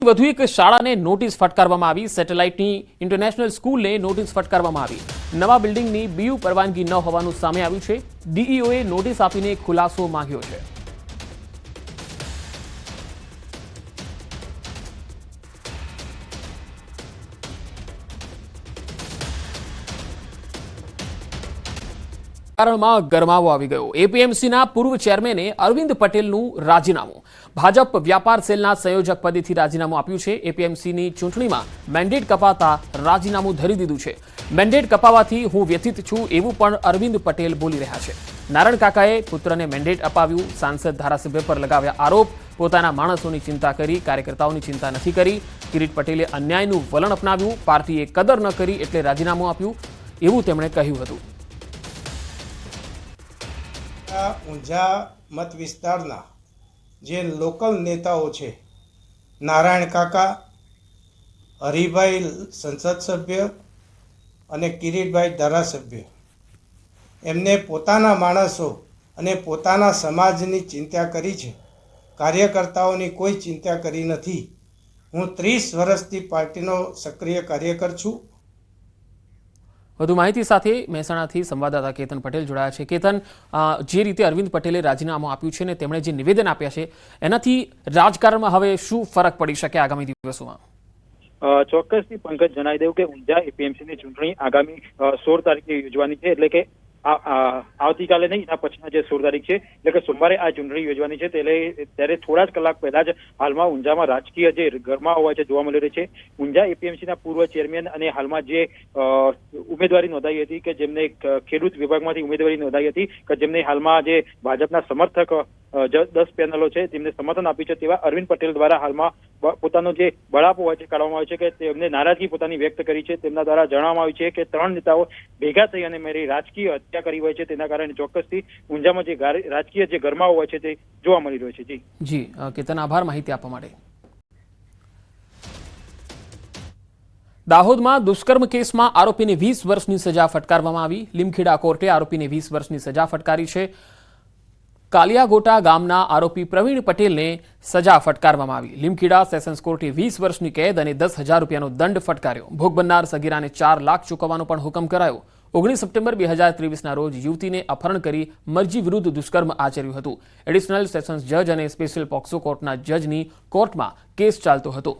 વધુ એક શાળાને નોટિસ ફટકારવામાં આવી। સેટેલાઇટની ઇન્ટરનેશનલ સ્કૂલને નોટિસ ફટકારવામાં આવી। નવા બિલ્ડિંગની બીયુ પરવાનગી ન હોવાનું સામે આવ્યું છે। ડીઈઓએ નોટિસ આપીને ખુલાસો માંગ્યો છે। કારણમાં ગરમાવો આવી ગયો। એપીએમસીના પૂર્વ ચેરમેને અરવિંદ પટેલનું રાજીનામું। ભાજપ વ્યાપાર સેલના સંયોજક પદેથી રાજીનામું આપ્યું છે। એપીએમસીની ચૂંટણીમાં મેન્ડેટ કપાતા રાજીનામું ધરી દીધું છે। મેન્ડેટ કપાવાથી હું વ્યથિત છું એવું પણ અરવિંદ પટેલ બોલી રહ્યા છે। નારણ કાકાએ પુત્રને મેન્ડેટ અપાવ્યું। સાંસદ ધારાસભ્ય પર લગાવ્યા આરોપ। પોતાના માણસોની ચિંતા કરી, કાર્યકર્તાઓની ચિંતા નથી કરી। કિરીટ પટેલે અન્યાયનું વલણ અપનાવ્યું। પાર્ટીએ કદર ન કરી એટલે રાજીનામું આપ્યું એવું તેમણે કહ્યું હતું। ઊંઝા મત વિસ્તારના જે લોકલ નેતાઓ છે, નારાયણ કાકા, હરિભાઈ સંસદ સભ્ય અને કિરીટભાઈ ધારાસભ્ય, એમને પોતાના માણસો અને પોતાના સમાજની ચિંતા કરી છે। કાર્યકર્તાઓની કોઈ ચિંતા કરી નથી। હું 30 વર્ષથી પાર્ટીનો સક્રિય કાર્યકર છું। વધુ માહિતી સાથે મહેસાણાથી સંવાદદાતા કેતન પટેલ જોડાયા છે। કેતન, જે રીતે અરવિંદ પટેલે રાજીનામું આપ્યું છે અને તેમણે જે નિવેદન આપ્યા છે એનાથી રાજકારણમાં હવે શું ફરક પડી શકે આગામી દિવસોમાં? ચોક્કસથી પંકજ જણાવી દઉં કે ઊંઝા એપીએમસીની ચૂંટણી આગામી 16 તારીખે યોજવાની છે। એટલે કે આવતીકાલે નહીં, એના પછીના જે 16 તારીખ છે એટલે કે સોમવારે આ ચૂંટણી યોજવાની છે। ત્યારે થોડા જ કલાક પહેલા જ હાલમાં ઊંઝામાં રાજકીય જે ગરમાવો હોય છે જોવા મળી રહી છે। ઊંઝા એપીએમસીના પૂર્વ ચેરમેન અને હાલમાં જે ઉમેદવારી નોંધાઈ હતી કે જેમને ખેડૂત વિભાગમાંથી ઉમેદવારી નોંધાઈ હતી કે જેમને હાલમાં જે ભાજપના સમર્થક 10 પેનલો છે તેમને સમર્થન આપ્યું છે, તેવા અરવિંદ પટેલ દ્વારા હાલમાં પોતાનો જે બળાપો હોય છે કાઢવામાં આવ્યો છે કે તેમને નારાજગી પોતાની વ્યક્ત કરી છે। તેમના દ્વારા જણાવવામાં આવ્યું છે કે 3 નેતાઓ ભેગા થઈ અને મારી રાજકીય હત્યા કરી હોય છે, તેના કારણે ચોક્કસથી ઊંઝામાં જે રાજકીય જે ગરમાવો હોય છે તે જોવા મળી રહ્યો છે। જી કેતન, આભાર માહિતી આપવા માટે। દાહોદમાં દુષ્કર્મ કેસમાં આરોપીને 20 વર્ષની સજા ફટકારવામાં આવી। લીમખેડા કોર્ટે આરોપીને 20 વર્ષની સજા ફટકારી છે। કાલિયાગોટા ગામના આરોપી પ્રવીણ પટેલને સજા ફટકારવામાં આવી। લીમખેડા સેશન્સ કોર્ટે 20 વર્ષની કેદ અને 10,000 રૂપિયાનો દંડ ફટકાર્યો। ભોગ બનનાર સગીરાને 4 લાખ ચૂકવવાનો પણ હુકમ કરાયો। 19 સપ્ટેમ્બર 2023ના રોજ યુવતીને અપહરણ કરી મરજી વિરુદ્ધ દુષ્કર્મ આચર્યું હતું। એડિશનલ સેશન્સ જજ અને સ્પેશિયલ પોક્સો કોર્ટના જજની કોર્ટમાં કેસ ચાલતો હતો।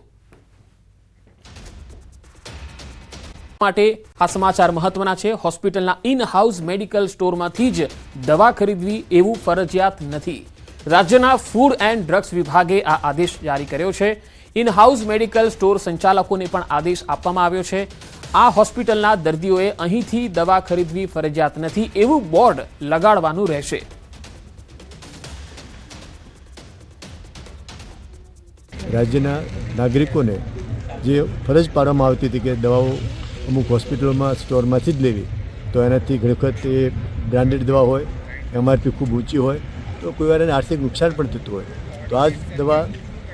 માટે આ સમાચાર મહત્વના છે। હોસ્પિટલના ઇન હાઉસ મેડિકલ સ્ટોરમાંથી જ દવા ખરીદવી એવું ફરજિયાત નથી। રાજ્યના ફૂડ એન્ડ ડ્રગ્સ વિભાગે આ આદેશ જારી કર્યો છે। ઇન હાઉસ મેડિકલ સ્ટોર સંચાલકોને પણ આદેશ આપવામાં આવ્યો છે। આ હોસ્પિટલના દર્દીઓએ અહીંથી દવા ખરીદવી ફરજિયાત નથી એવું બોર્ડ લગાડવાનું રહેશે। રાજ્યના નાગરિકોને જે ફરજ પાડવામાં આવતી હતી કે દવાઓ અમુક હોસ્પિટલોમાં સ્ટોરમાંથી જ લેવી, તો એનાથી ઘણી વખત એ બ્રાન્ડેડ દવા હોય, એમઆરપી ખૂબ ઊંચી હોય, તો કોઈ વાર એને આર્થિક નુકસાન પણ થતું હોય। તો આ જ દવા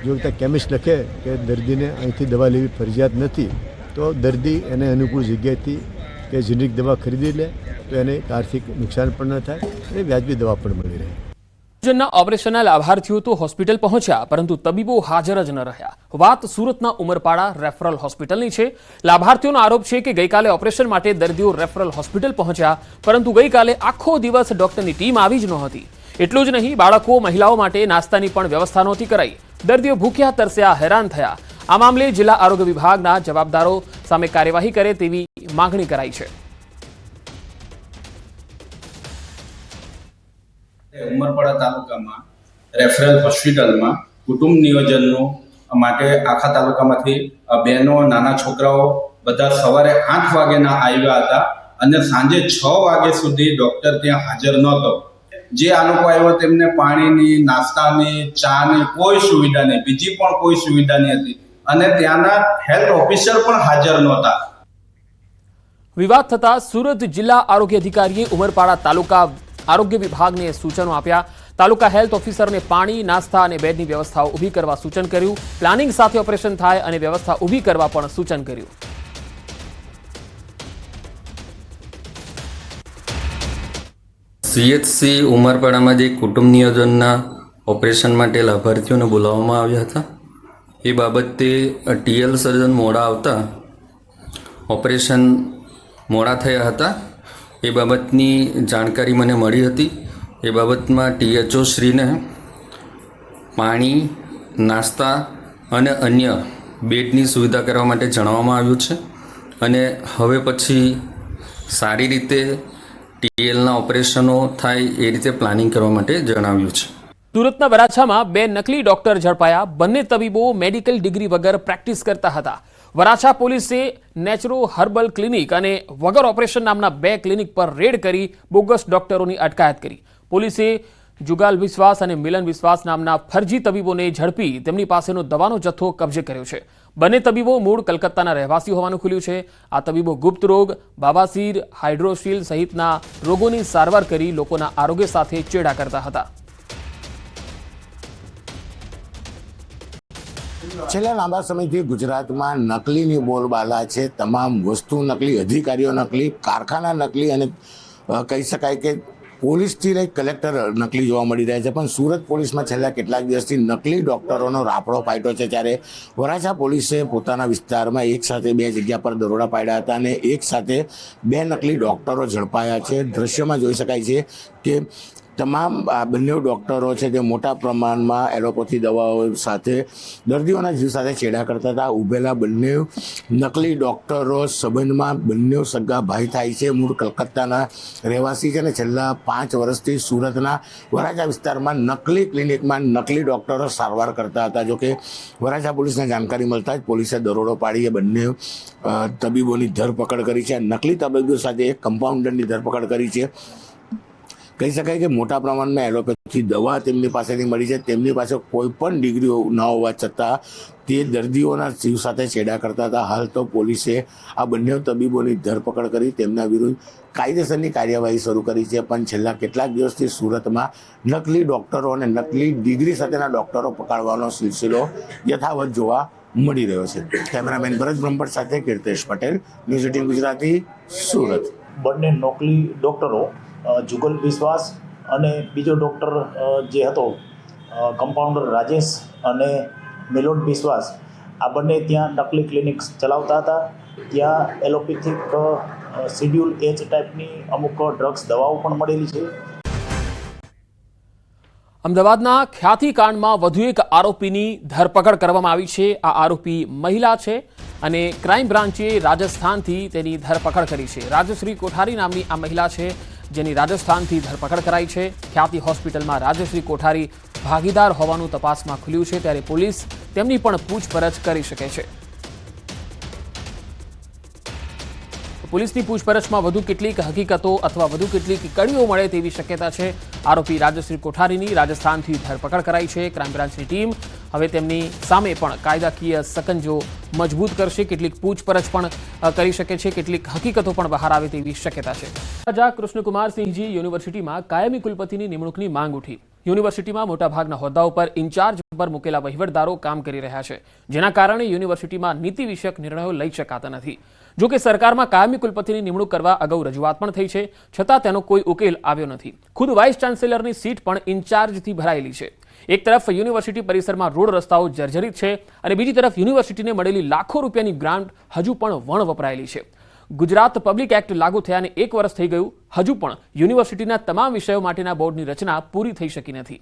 જો ત્યાં કેમિસ્ટ લખે કે દર્દીને અહીંથી દવા લેવી ફરજિયાત નથી, તો દર્દી એને અનુકૂળ જગ્યાએથી કે જેનરિક દવા ખરીદી લે તો એને આર્થિક નુકસાન પણ ન થાય અને વ્યાજબી દવા પણ મળી રહે। ઓપરેશનના લાભાર્થીઓ તો હોસ્પિટલ પહોંચ્યા પરંતુ તબીબો હાજર જ ન રહ્યા। વાત સુરતના ઉમરપાડા રેફરલ હોસ્પિટલની છે। લાભાર્થીઓનો આરોપ છે કે ગઈકાલે ઓપરેશન માટે દર્દીઓ રેફરલ હોસ્પિટલ પહોંચ્યા પરંતુ ગઈકાલે આખો દિવસ ડોક્ટરની ટીમ આવી જ નહોતી। એટલું જ નહીં, બાળકો મહિલાઓ માટે નાસ્તાની પણ વ્યવસ્થા નહોતી કરાઈ। દર્દીઓ ભૂખ્યા તરસ્યા, હેરાન થયા। આ મામલે જિલ્લા આરોગ્ય વિભાગના જવાબદારો સામે કાર્યવાહી કરે તેવી માંગણી કરાઈ છે। ઉમરપાડા તાલુકામાં રેફરલ હોસ્પિટલમાં કુટુંબ નિયોજનનું માટે આખા તાલુકામાંથી બહેનો, નાના છોકરાઓ બધા સવારે 8 વાગ્યાના આવ્યા હતા અને સાંજે 6 વાગ્યા સુધી ડૉક્ટર ત્યાં હાજર નહોતો। જે આ લોકો આવ્યો તેમને પાણીની, નાસ્તાની, ચાની કોઈ સુવિધા નહીં, બીજી પણ કોઈ સુવિધા નહીં હતી અને ત્યાંના હેલ્થ ઓફિસર પણ હાજર નહોતા। વિવાદ થતા સુરત જિલ્લા આરોગ્ય અધિકારીએ ઉમરપાડા તાલુકા આરોગ્ય વિભાગને સૂચનો આપ્યા। તાલુકા હેલ્થ ઓફિસરને પાણી, નાસ્તા અને બેડની વ્યવસ્થાઓ ઊભી કરવા સૂચન કર્યું। પ્લાનિંગ સાથે ઓપરેશન થાય અને વ્યવસ્થા ઊભી કરવા પણ સૂચન કર્યું। સીએચસી ઉમરપાડામાં જે કુટુંબ નિયોજનના ઓપરેશન માટે લાભાર્થીઓને બોલાવવામાં આવ્યા હતા એ બાબતે ટીએલ સર્જન મોડા આવતા ઓપરેશન મોડા થયા હતા. એ બાબતની જાણકારી મને મળી હતી. એ બાબતમાં ટીએચઓ શ્રીને પાણી, નાસ્તા અને અન્ય બેડની સુવિધા કરવા માટે જણાવવામાં આવ્યું છે અને હવે પછી સારી રીતે ટીએલના ઓપરેશનો થાય એ રીતે પ્લાનિંગ કરવા માટે જણાવ્યું છે. સુરતના વરાછામાં 2 નકલી ડોક્ટર ઝડપાયા. બંને તબીબો મેડિકલ ડિગ્રી વગર પ્રેક્ટિસ કરતા હતા. વરાછા પોલીસે નેચરો હર્બલ ક્લિનિક અને વગર ઓપરેશન નામના 2 ક્લિનિક પર રેડ કરી બોગસ ડોક્ટરોની અટકાયત કરી. પોલીસે જુગાલ વિશ્વાસ અને મિલન વિશ્વાસ નામના ફરજી તબીબોને ઝડપી તેમની પાસેનો દવાનો જથ્થો કબજે કર્યો છે. બંને તબીબો મૂળ કલકત્તાના રહેવાસી હોવાનું ખુલ્યું છે. આ તબીબો ગુપ્ત રોગ, બાબાસીર, હાઇડ્રોશીલ સહિતના રોગોની સારવાર કરી લોકોના આરોગ્ય સાથે ચેડા કરતા હતા. છેલ્લા લાંબા સમયથી ગુજરાતમાં નકલીની બોલબાલા છે. તમામ વસ્તુ નકલી, અધિકારીઓ નકલી, કારખાના નકલી અને કહી શકાય કે પોલીસથી લઈ કલેક્ટર નકલી જોવા મળી રહ્યા છે. પણ સુરત પોલીસમાં છેલ્લા કેટલાક દિવસથી નકલી ડૉક્ટરોનો રાફડો ફાટ્યો છે. ત્યારે વરાછા પોલીસે પોતાના વિસ્તારમાં એક સાથે 2 જગ્યા પર દરોડા પાડ્યા હતા અને એક સાથે 2 નકલી ડૉક્ટરો ઝડપાયા છે. દ્રશ્યમાં જોઈ શકાય છે કે તમામ આ બંને ડૉક્ટરો છે જે મોટા પ્રમાણમાં એલોપેથી દવાઓ સાથે દર્દીઓના જીવ સાથે છેડા કરતા હતા. ઉભેલા બંને નકલી ડૉક્ટરો સંબંધમાં બંને સગા ભાઈ થાય છે. મૂળ કલકત્તાના રહેવાસી છે અને છેલ્લા 5 વર્ષથી સુરતના વરાછા વિસ્તારમાં નકલી ક્લિનિકમાં નકલી ડૉક્ટરો સારવાર કરતા હતા. જોકે વરાછા પોલીસને જાણકારી મળતા જ પોલીસે દરોડો પાડી બંને તબીબોની ધરપકડ કરી છે. નકલી તબીબો સાથે એક કમ્પાઉન્ડરની ધરપકડ કરી છે. કહી શકાય કે મોટા પ્રમાણમાં એલોપેથી દવા તેમની પાસેથી મળી છે. તેમની પાસે કોઈ પણ ડિગ્રી ન હોવા છતાં તે દર્દીઓના જીવ સાથે છેડા કરતા હતા. હાલ તો પોલીસે આ બંને તબીબોની ધરપકડ કરી તેમના વિરુદ્ધ કાયદેસરની કાર્યવાહી શરૂ કરી છે. પણ છેલ્લા કેટલાક દિવસથી સુરતમાં નકલી ડૉક્ટરો અને નકલી ડિગ્રી સાથેના ડૉક્ટરો પકડવાનો સિલસિલો યથાવત જોવા મળી રહ્યો છે. કેમેરામેન ભરત બ્રહ્મભટ્ટ સાથે કીર્તેશ પટેલ, ન્યૂઝ 18 ગુજરાતી, સુરત. બંને નકલી ડૉક્ટરો જુગલ વિશ્વાસ અને બીજો ડૉક્ટર જે હતો કમ્પાઉન્ડર રાજેશ અને મિલોન વિશ્વાસ, આ બંને ત્યાં નકલી ક્લિનિક ચલાવતા હતા. ત્યાં એલોપેથિક શિડ્યુલ એચ ટાઈપની અમુક ડ્રગ્સ દવાઓ પણ મળેલી છે. અમદાવાદના ખ્યાતિકાંડમાં વધુ એક આરોપીની ધરપકડ કરવામાં આવી છે. આ આરોપી મહિલા છે અને ક્રાઇમ બ્રાન્ચે રાજસ્થાનથી તેની ધરપકડ કરી છે. રાજશ્રી કોઠારી નામની આ મહિલા છે જેની રાજસ્થાનથી ધરપકડ કરાઈ છે. ખ્યાતિ હોસ્પિટલમાં રાજશ્રી કોઠારી ભાગીદાર હોવાનું તપાસમાં ખુલ્યું છે. ત્યારે પોલીસ તેમની પણ પૂછપરછ કરી શકે છે. પોલીસની પૂછપરછમાં વધુ કેટલીક હકીકતો અથવા વધુ કેટલીક કડીઓ મળે તેવી શક્યતા છે. આરોપી રાજશ્રી કોઠારીની રાજસ્થાનથી ધરપકડ કરાઈ છે. ક્રાઇમ બ્રાન્ચની ટીમ હવે તેમની સામે પણ કાયદાકીય સકંજો મજબૂત કરશે. કેટલીક પૂછપરછ પણ કરી શકે છે. કેટલીક હકીકતો પણ બહાર આવે તેવી શક્યતા છે. રાજા કૃષ્ણકુમારસિંહજી યુનિવર્સિટીમાં કાયમી કુલપતિની નિમણૂકની માંગ ઉઠી. યુનિવર્સિટીમાં મોટાભાગના હોદ્દાઓ પર ઇન્ચાર્જ પર મૂકેલા વહીવટદારો કામ કરી રહ્યા છે, જેના કારણે યુનિવર્સિટીમાં નીતિ વિષયક નિર્ણયો લઈ શકાતા નથી. જો કે સરકારમાં કાયમી કુલપતિની નિમણૂક કરવા અગાઉ રજૂઆત પણ થઈ છે, છતાં તેનો કોઈ ઉકેલ આવ્યો નથી. ખુદ વાઇસ ચાન્સેલરની સીટ પણ ઇન્ચાર્જથી ભરાયેલી છે. એક તરફ યુનિવર્સિટી પરિસરમાં રોડ રસ્તાઓ જર્જરિત છે અને બીજી તરફ યુનિવર્સિટીને મળેલી લાખો રૂપિયાની ગ્રાન્ટ હજુ પણ વણ વપરાયેલી છે. ગુજરાત પબ્લિક એક્ટ લાગુ થયાને 1 વર્ષ થઈ ગયું, હજુ પણ યુનિવર્સિટીના તમામ વિષયો માટેના બોર્ડની રચના પૂરી થઈ શકી નથી.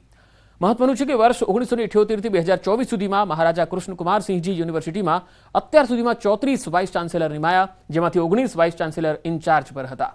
મહત્વનું છે કે વર્ષ 1978 થી 2024 સુધીમાં મહારાજા કૃષ્ણકુમારસિંહજી યુનિવર્સિટીમાં અત્યાર સુધીમાં 34 વાઇસ ચાન્સેલર નિમાયા, જેમાંથી 19 વાઇસ ચાન્સેલર ઇન્ચાર્જ પર હતા.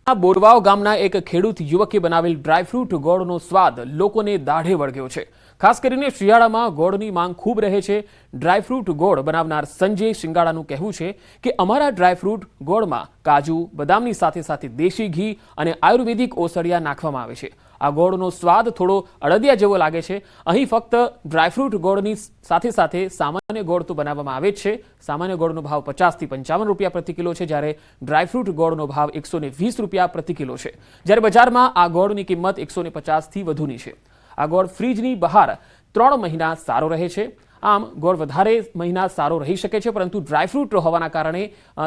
બોરવાવ ગામના એક ખેડૂત યુવકે બનાવેલ ડ્રાયફ્રૂટ ગોળનો સ્વાદ લોકોને દાઢે વળગ્યો છે. ખાસ કરીને શિયાળામાં ગોળની માંગ ખૂબ રહે છે. ડ્રાયફ્રૂટ ગોળ બનાવનાર સંજય શિંગાળાનું કહેવું છે કે અમારા ડ્રાયફ્રૂટ ગોળમાં કાજુ, બદામની સાથે સાથે દેશી ઘી અને આયુર્વેદિક ઓસડિયા નાખવામાં આવે છે. આ ગોળનો સ્વાદ થોડો અડદિયા જેવો લાગે છે. અહીં ફક્ત ડ્રાયફ્રૂટ ગોળની સાથે સાથે સામાન્ય ગોળ તો બનાવવામાં આવે જ છે. સામાન્ય ગોળનો ભાવ 50 થી 55 રૂપિયા પ્રતિ કિલો છે, જ્યારે ડ્રાયફ્રૂટ ગોળનો ભાવ 120 રૂપિયા પ્રતિ કિલો છે. જ્યારે બજારમાં આ ગોળની કિંમત 150 થી વધુની છે. આ ગોળ ફ્રીજની બહાર 3 મહિના સારો રહે છે. આમ ગોળ વધારે મહિના સારો રહી શકે છે, પરંતુ ડ્રાયફ્રૂટ હોવાના કારણે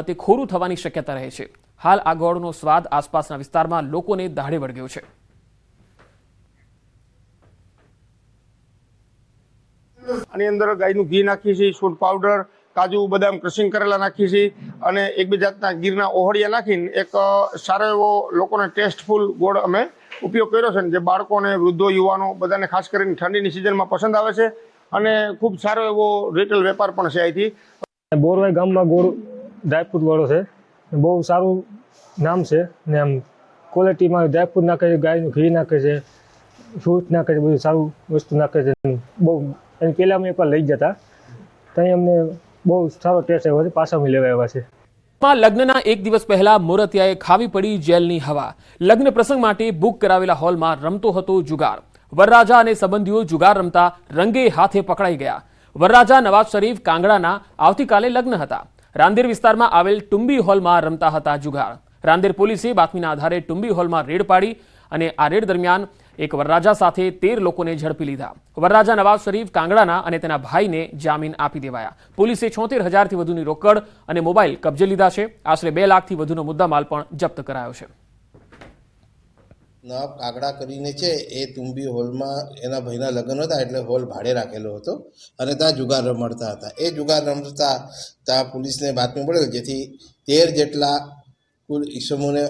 તે ખોરું થવાની શક્યતા રહે છે. હાલ આ ગોળનો સ્વાદ આસપાસના વિસ્તારમાં લોકોને દાઢે વળગ્યો છે. આની અંદર ગાયનું ઘી નાખીએ છીએ, સૂંઠ પાવડર, કાજુ બદામ ક્રશિંગ કરેલા નાખીએ છીએ અને એક બે જાતના ગીરના ઓહળિયા નાખીને એક સારો એવો લોકોને ટેસ્ટફુલ ગોળ અમે ઉપયોગ કર્યો છે, જે બાળકોને, વૃદ્ધો, યુવાનો બધાને ખાસ કરીને ઠંડીની સિઝનમાં પસંદ આવે છે અને ખૂબ સારો એવો રિટેલ વેપાર પણ છે અહીંથી. બોરવાઈ ગામમાં ગોળ ડ્રાયફ્રૂટ વાળો છે, બહુ સારું નામ છે ને આમ ક્વોલિટીમાં ડ્રાયફ્રૂટ નાખે છે, ગાયનું ઘી નાખે છે, ફ્રૂટ નાખે છે, બધું સારું વસ્તુ નાખે છે. બહુ એની પહેલાં અમે એકવાર લઈ જતા ત્યાં અમને બહુ સારો ટેસ્ટ આવ્યો છે, પાછા અમે લેવા આવ્યા છે. લગ્નના એક દિવસ પહેલા મોરતિયાએ ખાવી પડી જેલની હવા. લગ્ન પ્રસંગ માટે બુક કરાવેલા હોલમાં રમતો હતો જુગાર. વરરાજા અને સંબંધીઓ જુગાર રમતા રંગે હાથે પકડાઈ ગયા. વરરાજા નવાઝ શરીફ કાંગડાના આવતીકાલે લગ્ન હતા. રાંદેર વિસ્તારમાં આવેલ ટુંબી હોલમાં રમતા હતા જુગાર. રાંદેર પોલીસે બાતમીના આધારે ટુંબી હોલમાં રેડ પાડી અને આ રેડ દરમિયાન એક વરરાજા સાથે 13 લોકોને ઝડપી લીધા. વરરાજા નવાઝ શરીફ કાંગડાના અને તેના ભાઈને જામીન આપી દેવાયા. પોલીસે 76,000થી વધુની રોકડ અને મોબાઈલ કબજે લીધા છે. આશરે 2 લાખથી વધુનો મુદ્દામાલ પણ જપ્ત કરાયો છે. નવાબ કાગડા કરીને છે એ તુંબી હોલમાં એના ભાઈના લગ્ન હતા એટલે હોલ ભાડે રાખેલો હતો અને ત્યાં જુગાર રમતા હતા. એ જુગાર રમતા ત્યાં પોલીસને બાતમી મળેલ, જેથી 13 જેટલા કુલ ઈસમોને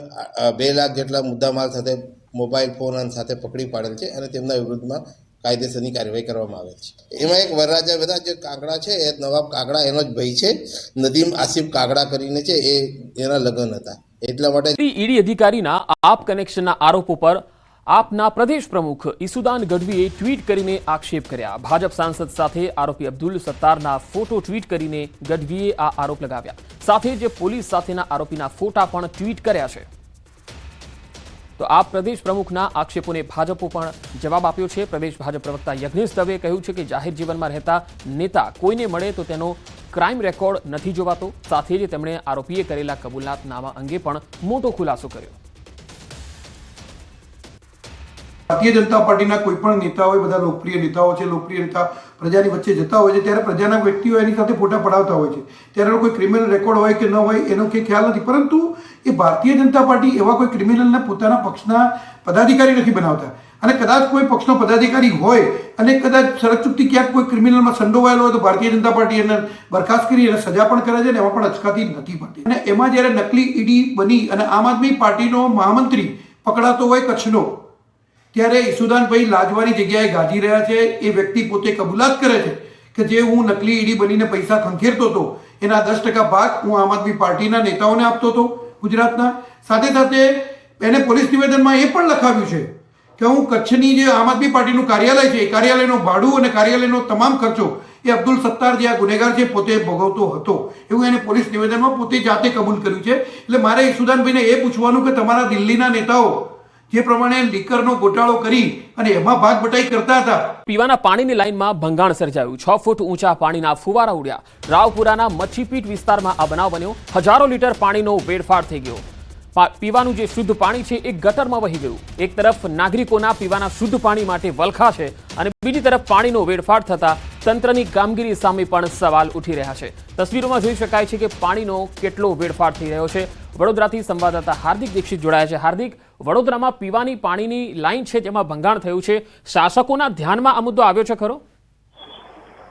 2 લાખ જેટલા મુદ્દામાલ સાથે મોબાઈલ ફોન સાથે પકડી પાડેલ છે અને તેમના વિરુદ્ધમાં કાયદેસરની કાર્યવાહી કરવામાં આવે છે. એમાં એક વરરાજા બધા જે કાગડા છે એ નવાબ કાગડા એનો જ ભાઈ છે, નદીમ આસિફ કાગડા કરીને છે, એ એના લગ્ન હતા. એટલા માટે ઈડી અધિકારીના આપ કનેક્શનના આરોપો પર આપના પ્રદેશ પ્રમુખ ઈસુદાન ગઢવીએ ટ્વીટ કરીને આક્ષેપ કર્યા. ભાજપ સાંસદ સાથે આરોપી અબ્દુલ સત્તારના ફોટો ટ્વીટ કરીને ગઢવીએ આ આરોપ લગાવ્યા. સાથે જ પોલીસ સાથેના આરોપીના ફોટા પણ ટ્વીટ કર્યા છે. તો આપ પ્રદેશ પ્રમુખના આક્ષેપોને ભાજપે પણ જવાબ આપ્યો છે. પ્રદેશ ભાજપ પ્રવક્તા યજ્ઞેશ દવે કહ્યું છે કે જાહેર જીવનમાં રહેતા નેતા કોઈને મળે તો તેનો ક્રાઇમ રેકોર્ડ નથી જોવાતો. સાથે જ તેમણે આરોપીએ કરેલા કબૂલાતનામા અંગે પણ મોટો ખુલાસો કર્યો. ભારતીય જનતા પાર્ટીના કોઈ પણ નેતાઓ, બધા લોકપ્રિય નેતાઓ છે, લોકપ્રિય નેતા પ્રજાની વચ્ચે જતા હોય છે ત્યારે પ્રજાના વ્યક્તિઓ એની સાથે ફોટા પડાવતા હોય છે. ત્યારે એનો કોઈ ક્રિમિનલ રેકોર્ડ હોય કે ન હોય એનો કંઈ ખ્યાલ નથી, પરંતુ એ ભારતીય જનતા પાર્ટી એવા કોઈ ક્રિમિનલને પોતાના પક્ષના પદાધિકારી નથી બનાવતા. અને કદાચ કોઈ પક્ષનો પદાધિકારી હોય અને કદાચ સરચૂકથી ક્યાંક કોઈ ક્રિમિનલમાં સંડોવાયેલો હોય તો ભારતીય જનતા પાર્ટી એને બરખાસ્ત કરી અને સજા પણ કરે છે અને એમાં પણ અચકાતી નથી પડતી. અને એમાં જ્યારે નકલી ઈડી બની અને આમ આદમી પાર્ટીનો મહામંત્રી પકડાતો હોય કચ્છનો, ત્યારે ઈસુદાનભાઈ લાજવાની જગ્યાએ ગાજી રહ્યા છે. એ વ્યક્તિ પોતે કબૂલાત કરે છે કે જે હું નકલી ઈડી બનીને પૈસા ખંખેરતો હતો એના 10% ભાગ હું આમ આદમી પાર્ટીના નેતાઓને આપતો હતો ગુજરાતના. સાથે સાથે એને પોલીસ નિવેદનમાં એ પણ લખાવ્યું છે કે હું કચ્છની જે આમ આદમી પાર્ટીનું કાર્યાલય છે એ કાર્યાલયનું ભાડું અને કાર્યાલયનો તમામ ખર્ચો એ અબ્દુલ સત્તાર જે આ ગુનેગાર છે પોતે ભોગવતો હતો, એવું એને પોલીસ નિવેદનમાં પોતે જાતે કબૂલ કર્યું છે. એટલે મારે ઈસુદાનભાઈને એ પૂછવાનું કે તમારા દિલ્હીના નેતાઓ જે પ્રમાણે લીકરનો ગોટાળો કરી અને એમાં ભાગ બટાઈ કરતા હતા. પીવાના પાણીની લાઇનમાં ભંગાણ સર્જાયું. 6 ફૂટ ઊંચા પાણીના ફુવારા ઉડ્યા. રાવપુરાના મચ્છીપીટ વિસ્તારમાં આ બનાવ બન્યો. હજારો લીટર પાણીનો વેડફાટ થઈ ગયો. પીવાનું જે શુદ્ધ પાણી છે એ ગટરમાં વહી ગયું. એક તરફ નાગરિકોના પીવાના શુદ્ધ પાણી માટે વલખા છે અને બીજી તરફ પાણીનો વેડફાટ થતા તંત્રની કામગીરી સામે પણ સવાલ ઉઠી રહ્યા છે. તસવીરોમાં જોઈ શકાય છે કે પાણીનો કેટલો વેડફાટ થઈ રહ્યો છે. વડોદરાથી સંવાદદાતા હાર્દિક દીક્ષિત જોડાયા છે. હાર્દિક, વડોદરામાં પીવાની પાણીની લાઈન છે જેમાં ભંગાણ થયું છે, શાસકોના ધ્યાનમાં આ મુદ્દો આવ્યો છે ખરો?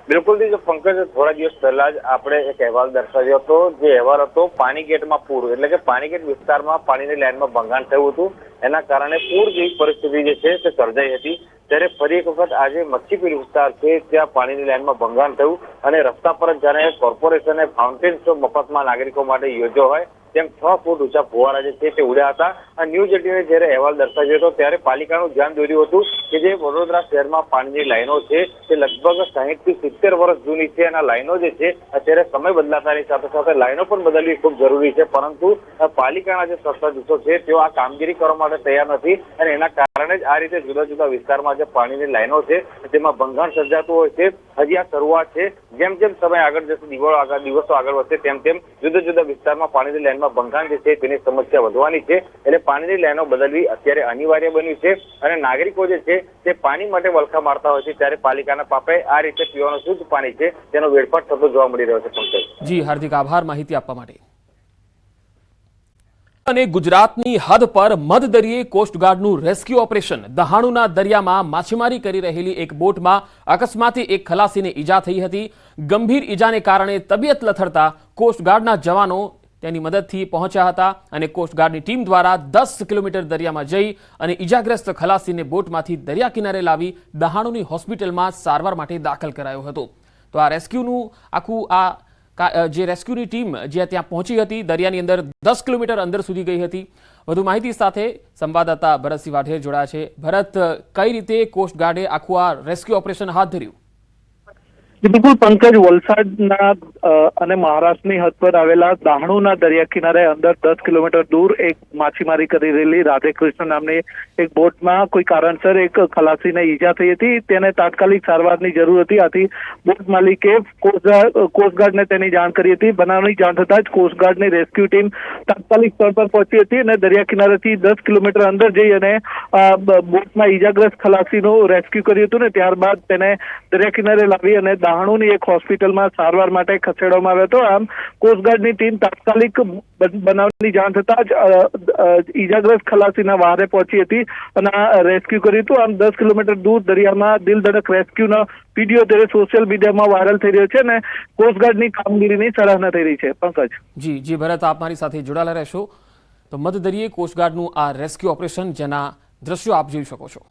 બિલકુલ પંકજ, થોડા દિવસ પહેલા જ આપણે એક અહેવાલ દર્શાવ્યો હતો. જે અહેવાલ હતો પાણીગેટમાં પૂર, એટલે કે પાણીગેટ વિસ્તારમાં પાણીની લાઈનમાં ભંગાણ થયું હતું. એના કારણે પૂર જેવી પરિસ્થિતિ જે છે તે સર્જાઈ હતી. ત્યારે ફરી એક વખત આજે મચ્છીપીર વિસ્તાર છે ત્યાં પાણીની લાઈનમાં ભંગાણ થયું અને રસ્તા પર જ જાણે કોર્પોરેશને ફાઉન્ટેન શો મફતમાં નાગરિકો માટે યોજ્યો હોય તેમ 6 ફૂટ ઊંચા ફુવારા જે છે તે ઉડ્યા હતા. આ ન્યૂઝ 18એ જ્યારે અહેવાલ દર્શાવ્યો હતો ત્યારે પાલિકાનું ધ્યાન દોર્યું હતું કે જે વડોદરા શહેરમાં પાણીની લાઈનો છે તે લગભગ 60 થી 70 વર્ષ જૂની છે અને આ લાઈનો જે છે અત્યારે સમય બદલાતાની સાથે સાથે લાઈનો પણ બદલવી ખૂબ જરૂરી છે, પરંતુ પાલિકાના જે સત્તાધીશો છે તેઓ આ કામગીરી કરવા માટે તૈયાર નથી અને એના કારણે જ આ રીતે જુદા જુદા વિસ્તારમાં જે પાણીની લાઈનો છે તેમાં ભંગાણ સર્જાતું હોય છે. હજી આ શરૂઆત છે. જેમ જેમ સમય આગળ જશે, દિવસો આગળ વધશે તેમ તેમ જુદા જુદા વિસ્તારમાં પાણીની લાઈનમાં ભંગાણ જે છે તેની સમસ્યા વધવાની છે. એટલે પાણીની લાઈનો બદલવી અત્યારે અનિવાર્ય બન્યું છે અને નાગરિકો જે છે તે પાણી માટે વલખા મારતા હોય છે ત્યારે પાલિકાના પાપે આ રીતે પીવાનું શુદ્ધ પાણી છે તેનો વેડફાટ થતો જોવા મળી રહ્યો છે. જી હાર્દિક, આભાર માહિતી આપવા માટે. અને ગુજરાતની હદ પર મધદરિયે કોસ્ટગાર્ડનું રેસ્ક્યુ ઓપરેશન. દહાણુના દરિયામાં માછીમારી કરી રહેલી એક બોટમાં અકસ્માતે એક ખલાસીને ઈજા થઈ હતી. ગંભીર ઈજાને કારણે તબિયત લથડતા કોસ્ટગાર્ડના જવાનો તેની મદદથી પહોંચ્યા હતા અને કોસ્ટગાર્ડની ટીમ દ્વારા 10 કિલોમીટર દરિયામાં જઈ અને ઈજાગ્રસ્ત ખલાસીને બોટમાંથી દરિયા કિનારે લાવી દહાણુની હોસ્પિટલમાં સારવાર માટે દાખલ કરાયો હતો. તો આ રેસ્ક્યુનું આખું જે રેસ્ક્યુની ટીમ જે ત્યાં પહોંચી હતી દરિયાની અંદર 10 કિલોમીટર અંદર સુધી ગઈ હતી. વધુ માહિતી સાથે સંવાદદાતા ભરતસિંહ વાઢેર જોડાયા છે. ભરત, કઈ રીતે કોસ્ટગાર્ડે આખું આ રેસ્ક્યુ ઓપરેશન હાથ ધર્યું? બિલકુલ પંકજ, વલસાડના અને મહારાષ્ટ્રની હદ પર આવેલા દહાણુના દરિયા કિનારે અંદર 10 કિલોમીટર દૂર એક માછીમારી કરી રહેલી રાધેકૃષ્ણ નામની એક બોટમાં કોઈ કારણસર એક ખલાસીને ઈજા થઈ હતી. તેને તાત્કાલિક સારવારની જરૂર હતી. આથી બોટ માલિકે કોસ્ટગાર્ડને તેની જાણ કરી હતી. બનાવની જાણ થતાં જ કોસ્ટગાર્ડની રેસ્ક્યુ ટીમ તાત્કાલિક સ્થળ પર પહોંચી હતી અને દરિયા કિનારેથી 10 કિલોમીટર અંદર જઈ અને બોટમાં ઈજાગ્રસ્ત ખલાસીનું રેસ્ક્યુ કર્યું હતું ને ત્યારબાદ તેને દરિયા કિનારે લાવી અને દહાણુની એક હોસ્પિટલમાં સારવાર માટે ખસેડવામાં આવ્યો હતો. આમ કોસ્ટગાર્ડની ટીમ તાત્કાલિક બનાવની જાણ થતાં જ ઈજાગ્રસ્ત ખલાસીના વહારે પહોંચી હતી અને આ રેસ્ક્યુ કર્યું હતું. આમ 10 કિલોમીટર દૂર દરિયામાં દિલ ધડક રેસ્ક્યુનો વિડીયો ત્યારે સોશિયલ મીડિયામાં વાયરલ થઈ રહ્યો છે અને કોસ્ટગાર્ડની કામગીરીની સરાહના થઈ રહી છે. પંકજ. જી ભરત, આપ મારી સાથે જોડાયેલા રહેશો. તો મધદરિયે કોસ્ટગાર્ડનું આ રેસ્ક્યુ ઓપરેશન જેના દ્રશ્યો આપ જોઈ શકો છો.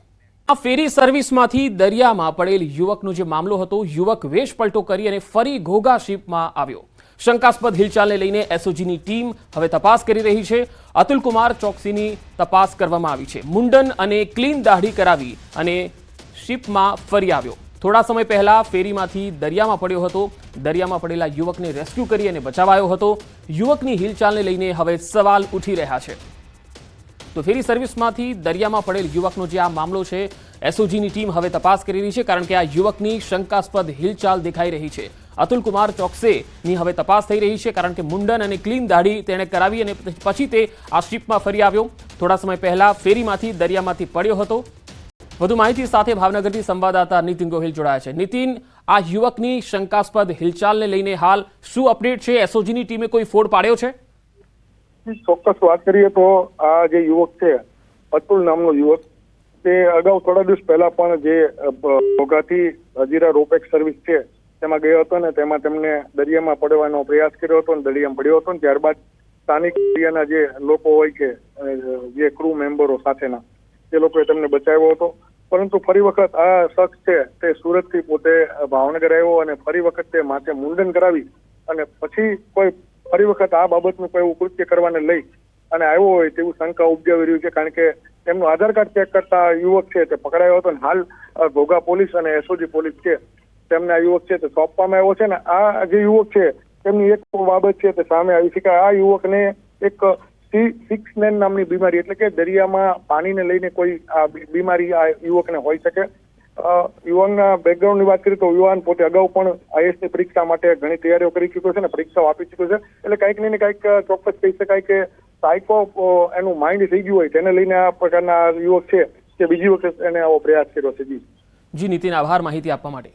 આ ફેરી સર્વિસમાંથી દરિયામાં પડેલ યુવકનો જે મામલો હતો, યુવક વેશ પલટો કરી અને ફરી ઘોઘા શિપમાં આવ્યો. શંકાસ્પદ હિલચાલને લઈને એસઓજીની ટીમ હવે તપાસ કરી રહી છે. અતુલ કુમાર ચોકસીની તપાસ કરવામાં આવી છે. મુંડન અને ક્લીન દાઢી કરાવી અને શિપમાં ફરી આવ્યો. થોડા સમય પહેલા ફેરીમાંથી દરિયામાં પડ્યો હતો. દરિયામાં પડેલા યુવકને રેસ્ક્યુ કરી અને બચાવાયો હતો. યુવકની હિલચાલને લઈને હવે સવાલ ઉઠી રહ્યા છે. તો ફેરી સર્વિસમાંથી દરિયામાં પડેલ યુવકનો જે આ મામલો છે, એસઓજીની ટીમ હવે તપાસ કરી રહી છે કારણ કે આ યુવકની શંકાસ્પદ હિલચાલ દેખાઈ રહી છે. અતુલ કુમાર ચોકસેની હવે તપાસ થઈ રહી છે કારણ કે મુંડન અને ક્લીન દાઢી તેણે કરાવી અને પછી તે આ શિપમાં ફરી આવ્યો. થોડા સમય પહેલા ફેરીમાંથી દરિયામાંથી પડ્યો હતો. વધુ માહિતી સાથે ભાવનગરથી સંવાદદાતા નીતિન ગોહિલ જોડાયા છે. નીતિન, આ યુવકની શંકાસ્પદ હિલચાલને લઈને હાલ શું અપડેટ છે? એસઓજીની ટીમે કોઈ ફોડ પાડ્યો છે? ચોક્કસ વાત કરીએ તો આ જે યુવક છે, અતુલ નામનો યુવક, તે અગાઉ થોડા દિવસ પહેલા પણ જે ઘોઘાથી હજીરા રોપેક્સ સર્વિસ છે તેમાં ગયો હતો ને તેમાં તેમને દરિયામાં પડવાનો પ્રયાસ કર્યો હતો અને દરિયામાં પડ્યો હતો. ત્યારબાદ સ્થાનિક એરિયાના જે લોકો હોય છે, જે ક્રૂ મેમ્બરો સાથેના, તે લોકોએ તેમને બચાવ્યો હતો. પરંતુ ફરી વખત આ શખ્સ છે તે સુરતથી પોતે ભાવનગર આવ્યો અને ફરી વખત તે માથે મુંડન કરાવી અને પછી ફરી વખત આ બાબતનું કોઈ એવું કૃત્ય કરવાને લઈ અને આવ્યો હોય તેવું શંકા ઉપજાવી રહ્યું છે કારણ કે તેમનું આધાર કાર્ડ ચેક કરતા યુવક છે તે પકડાયો હતો અને હાલ ઘોઘા પોલીસ અને એસઓજી પોલીસ છે તેમને આ યુવક છે તે સોંપવામાં આવ્યો છે. ને આ જે યુવક છે તેમની એક બાબત છે તે સામે આવી છે કે આ યુવકને એક C6 નામની બીમારી, એટલે કે દરિયામાં પાણીને લઈને કોઈ આ બીમારી આ યુવકને હોઈ શકે. યુવાનના બેકગ્રાઉન્ડની વાત કરીએ તો યુવાન પોતે અગાઉ પણ આઈએસની પરીક્ષા માટે ઘણી તૈયારીઓ કરી ચૂક્યો છે અને પરીક્ષાઓ આપી ચૂક્યો છે. એટલે કંઈક ને કંઈક ચોક્કસ કહી શકાય કે સાયકો એનું માઇન્ડ થઈ ગયું હોય તેને લઈને આ પ્રકારના યુવક છે કે બીજી વખત એને આવો પ્રયાસ કર્યો છે. જી નીતિન, આભાર માહિતી આપવા માટે.